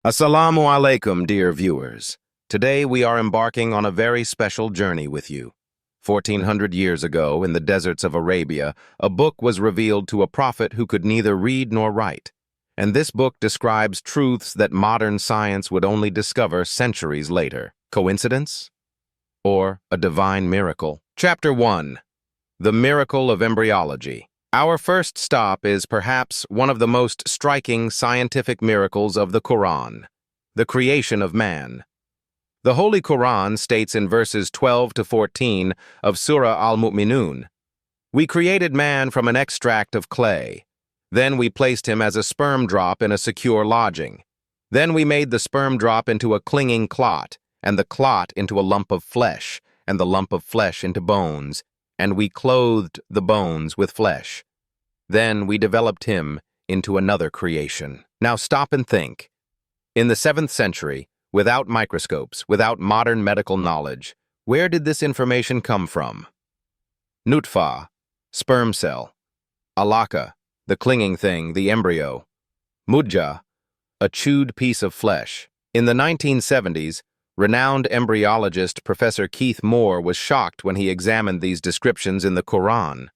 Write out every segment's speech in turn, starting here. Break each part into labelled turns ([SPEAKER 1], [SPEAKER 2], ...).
[SPEAKER 1] Assalamu alaikum, dear viewers. Today we are embarking on a very special journey with you. 1400 years ago, in the deserts of Arabia, a book was revealed to a prophet who could neither read nor write. And this book describes truths that modern science would only discover centuries later. Coincidence? Or a divine miracle? Chapter 1. The Miracle of Embryology. Our first stop is perhaps one of the most striking scientific miracles of the Quran, the creation of man. The Holy Quran states in verses 12 to 14 of Surah Al-Mu'minun, "We created man from an extract of clay. Then we placed him as a sperm drop in a secure lodging. Then we made the sperm drop into a clinging clot, and the clot into a lump of flesh, and the lump of flesh into bones, and we clothed the bones with flesh. Then we developed him into another creation." Now stop and think. In the 7th century, without microscopes, without modern medical knowledge, where did this information come from? Nutfa, sperm cell. Alaka, the clinging thing, the embryo. Mudja, a chewed piece of flesh. In the 1970s, renowned embryologist Professor Keith Moore was shocked when he examined these descriptions in the Quran.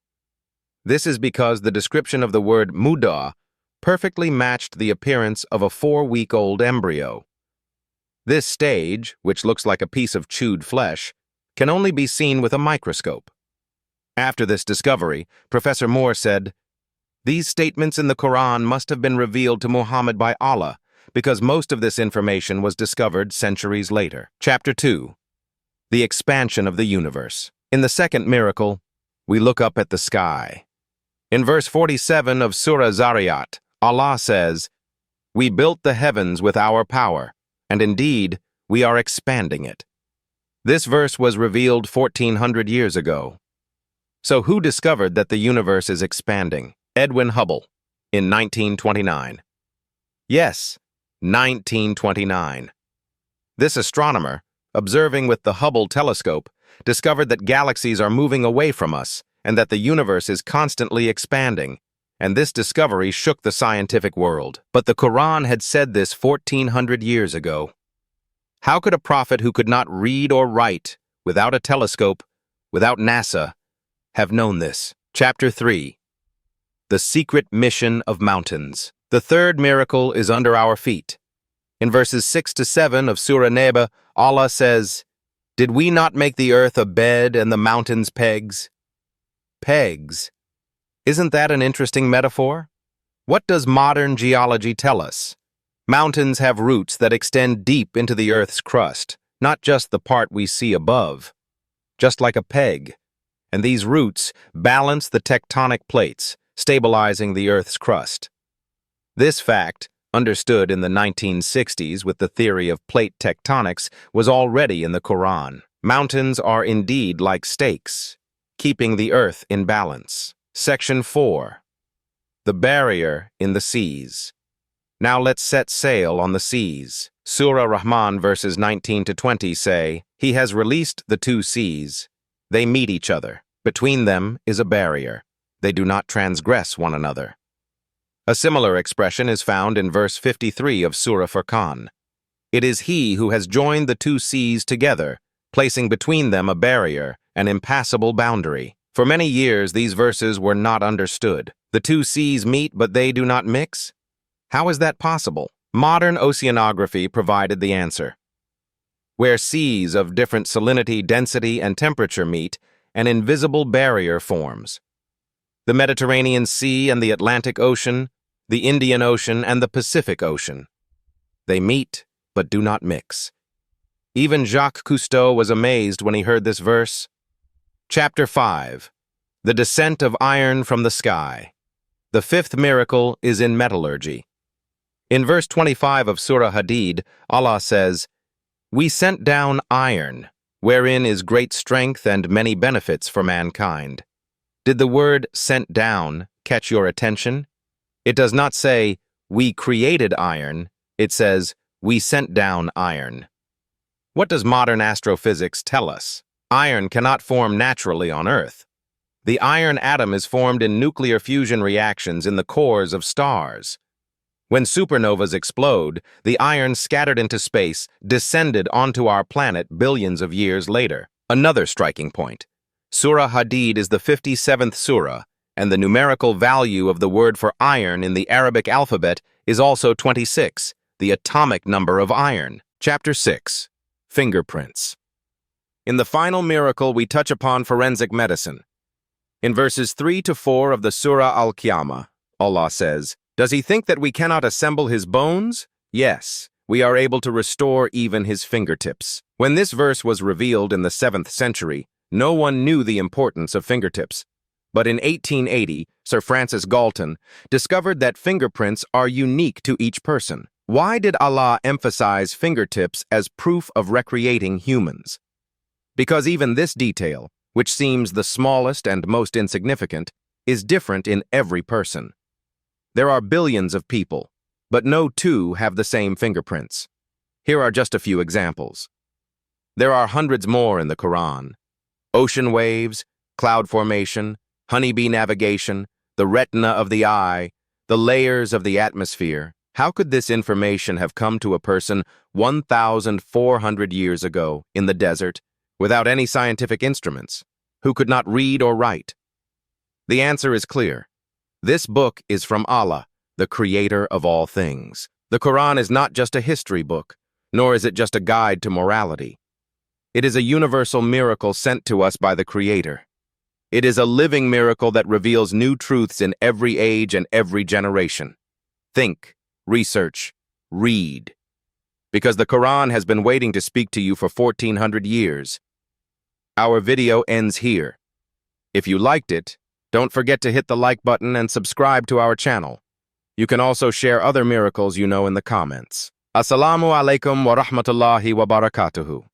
[SPEAKER 1] This is because the description of the word mudda perfectly matched the appearance of a 4-week-old embryo. This stage, which looks like a piece of chewed flesh, can only be seen with a microscope. After this discovery, Professor Moore said, "These statements in the Quran must have been revealed to Muhammad by Allah, because most of this information was discovered centuries later." Chapter 2. The Expansion of the Universe. In the second miracle, we look up at the sky. In verse 47 of Surah Adh-Dhariyat, Allah says, "We built the heavens with our power, and indeed, we are expanding it." This verse was revealed 1400 years ago. So who discovered that the universe is expanding? Edwin Hubble, in 1929. Yes, 1929. This astronomer, observing with the Hubble telescope, discovered that galaxies are moving away from us and that the universe is constantly expanding, and this discovery shook the scientific world. But the Quran had said this 1400 years ago. How could a prophet who could not read or write, without a telescope, without NASA, have known this? Chapter 3. The Secret Mission of Mountains. The third miracle is under our feet. In verses 6 to 7 of Surah An-Naba, Allah says, "Did we not make the earth a bed and the mountains pegs?" Pegs. Isn't that an interesting metaphor? What does modern geology tell us? Mountains have roots that extend deep into the earth's crust, not just the part we see above, just like a peg. And these roots balance the tectonic plates, stabilizing the earth's crust. This fact, understood in the 1960s with the theory of plate tectonics, was already in the Quran. Mountains are indeed like stakes, keeping the earth in balance. Section 4. The Barrier in the Seas. Now let's set sail on the seas. Surah Ar-Rahman verses 19 to 20 say, "He has released the two seas. They meet each other. Between them is a barrier. They do not transgress one another." A similar expression is found in verse 53 of Surah Furqan. "It is He who has joined the two seas together, placing between them a barrier, an impassable boundary." For many years, these verses were not understood. The two seas meet, but they do not mix? How is that possible? Modern oceanography provided the answer. Where seas of different salinity, density, and temperature meet, an invisible barrier forms. The Mediterranean Sea and the Atlantic Ocean, the Indian Ocean and the Pacific Ocean. They meet, but do not mix. Even Jacques Cousteau was amazed when he heard this verse. Chapter 5. The Descent of Iron from the Sky. The fifth miracle is in metallurgy. In verse 25 of Surah Hadid, Allah says, "We sent down iron, wherein is great strength and many benefits for mankind." Did the word "sent down" catch your attention? It does not say, "We created iron." It says, "We sent down iron." What does modern astrophysics tell us? Iron cannot form naturally on Earth. The iron atom is formed in nuclear fusion reactions in the cores of stars. When supernovas explode, the iron scattered into space descended onto our planet billions of years later. Another striking point. Surah Hadid is the 57th surah, and the numerical value of the word for iron in the Arabic alphabet is also 26, the atomic number of iron. Chapter 6. Fingerprints. In the final miracle, we touch upon forensic medicine. In verses 3 to 4 of the Surah Al-Qiyamah, Allah says, "Does he think that we cannot assemble his bones? Yes, we are able to restore even his fingertips." When this verse was revealed in the 7th century, no one knew the importance of fingertips. But in 1880, Sir Francis Galton discovered that fingerprints are unique to each person. Why did Allah emphasize fingertips as proof of recreating humans? Because even this detail, which seems the smallest and most insignificant, is different in every person. There are billions of people, but no two have the same fingerprints. Here are just a few examples. There are hundreds more in the Quran. Ocean waves, cloud formation, honeybee navigation, the retina of the eye, the layers of the atmosphere. How could this information have come to a person 1,400 years ago in the desert without any scientific instruments, who could not read or write? The answer is clear. This book is from Allah, the creator of all things. The Quran is not just a history book, nor is it just a guide to morality. It is a universal miracle sent to us by the Creator. It is a living miracle that reveals new truths in every age and every generation. Think, research, read. Because the Quran has been waiting to speak to you for 1,400 years. Our video ends here. If you liked it, don't forget to hit the like button and subscribe to our channel. You can also share other miracles you know in the comments. Assalamu alaikum wa rahmatullahi wa barakatuhu.